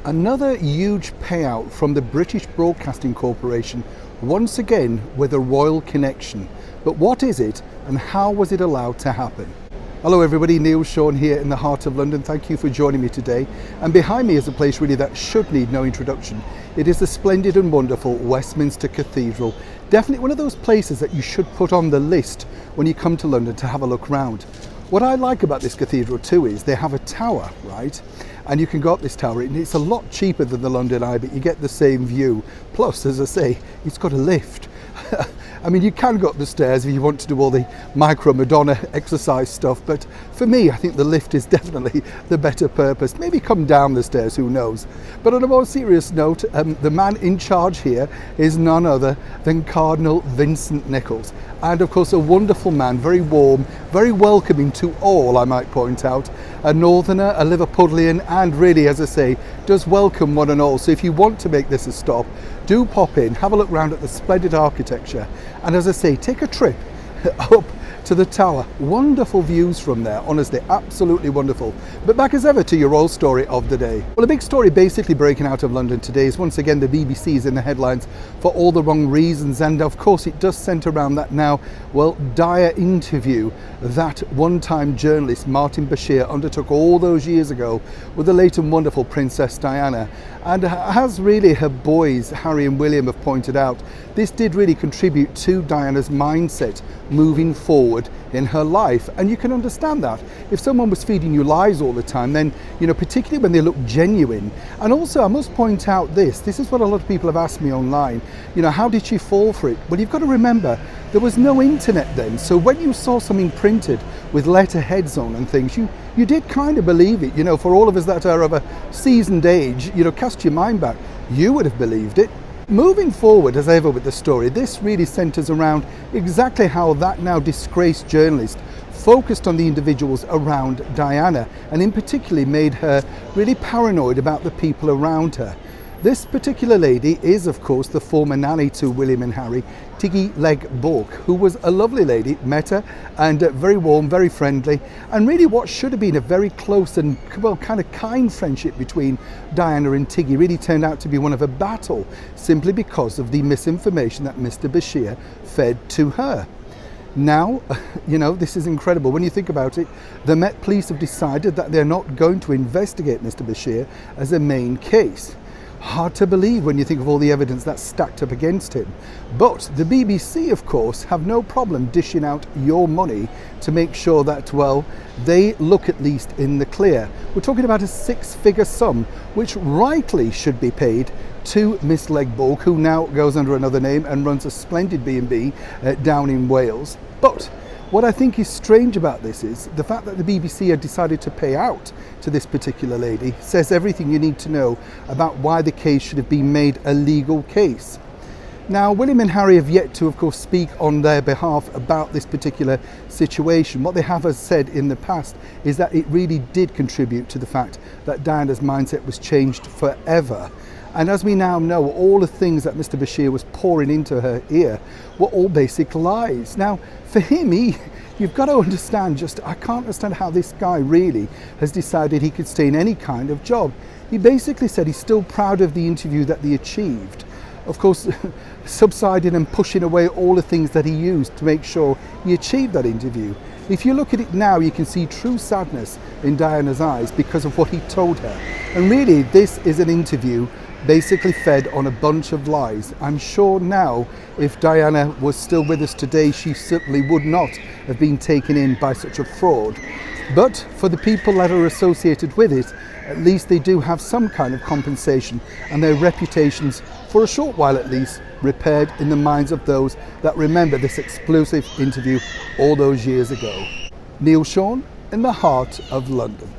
Another huge payout from the British Broadcasting Corporation, once again with a royal connection. But what is it and how was it allowed to happen? Hello everybody, Neil Sean here in the heart of London. Thank you for joining me today. And behind me is a place really that should need no introduction. It is the splendid and wonderful Westminster Cathedral. Definitely one of those places that you should put on the list when you come to London to have a look round. What I like about this cathedral too is they have a tower, right? And you can go up this tower, and it's a lot cheaper than the London Eye, but you get the same view. Plus, as I say, it's got a lift. I mean, you can go up the stairs if you want to do all the micro Madonna exercise stuff, but for me, I think the lift is definitely the better purpose. Maybe come down the stairs, who knows? But on a more serious note, the man in charge here is none other than Cardinal Vincent Nichols. And of course, a wonderful man, very warm, very welcoming to all, I might point out. A northerner, a Liverpudlian, and really, as I say, does welcome one and all. So if you want to make this a stop, do pop in, have a look round at the splendid architecture. And as I say, take a trip up to the tower. Wonderful views from there, honestly, absolutely wonderful. But back as ever to your royal story of the day. Well, a big story basically breaking out of London today is once again the BBC is in the headlines for all the wrong reasons, and of course it does centre around that now, well, dire interview that one-time journalist Martin Bashir undertook all those years ago with the late and wonderful Princess Diana. And as really her boys, Harry and William, have pointed out, this did really contribute to Diana's mindset moving forward in her life. And you can understand that. If someone was feeding you lies all the time, then, you know, particularly when they look genuine. And also, I must point out this is what a lot of people have asked me online. You know, how did she fall for it? Well, you've got to remember, there was no internet then. So when you saw something printed with letterheads on and things, you did kind of believe it. You know, for all of us that are of a seasoned age, you know, cast your mind back, you would have believed it. Moving forward, as ever with the story, this really centres around exactly how that now disgraced journalist focused on the individuals around Diana, and in particular made her really paranoid about the people around her. This particular lady is, of course, the former nanny to William and Harry, Tiggy legge-bourke, who was a lovely lady, met her, and very warm, very friendly, and really what should have been a very close and, well, kind of kind friendship between Diana and Tiggy really turned out to be one of a battle, simply because of the misinformation that Mr. Bashir fed to her. Now, you know, this is incredible. When you think about it, the Met Police have decided that they're not going to investigate Mr. Bashir as a main case. Hard to believe when you think of all the evidence that's stacked up against him. But the BBC, of course, have no problem dishing out your money to make sure that, well, they look at least in the clear. We're talking about a six-figure sum, which rightly should be paid to Miss Legge-bourke, who now goes under another name and runs a splendid B&B down in Wales. But what I think is strange about this is the fact that the BBC had decided to pay out to this particular lady says everything you need to know about why the case should have been made a legal case. Now, William and Harry have yet to, of course, speak on their behalf about this particular situation. What they have said in the past is that it really did contribute to the fact that Diana's mindset was changed forever. And as we now know, all the things that Mr. Bashir was pouring into her ear were all basic lies. Now, for him, you've got to understand, I can't understand how this guy really has decided he could stay in any kind of job. He basically said he's still proud of the interview that they achieved. Of course, subsiding and pushing away all the things that he used to make sure he achieved that interview. If you look at it now, you can see true sadness in Diana's eyes because of what he told her. And really, this is an interview basically fed on a bunch of lies. I'm sure now, if Diana was still with us today, she certainly would not have been taken in by such a fraud. But for the people that are associated with it, at least they do have some kind of compensation, and their reputations, for a short while at least, repaired in the minds of those that remember this explosive interview all those years ago. Neil Sean in the heart of London.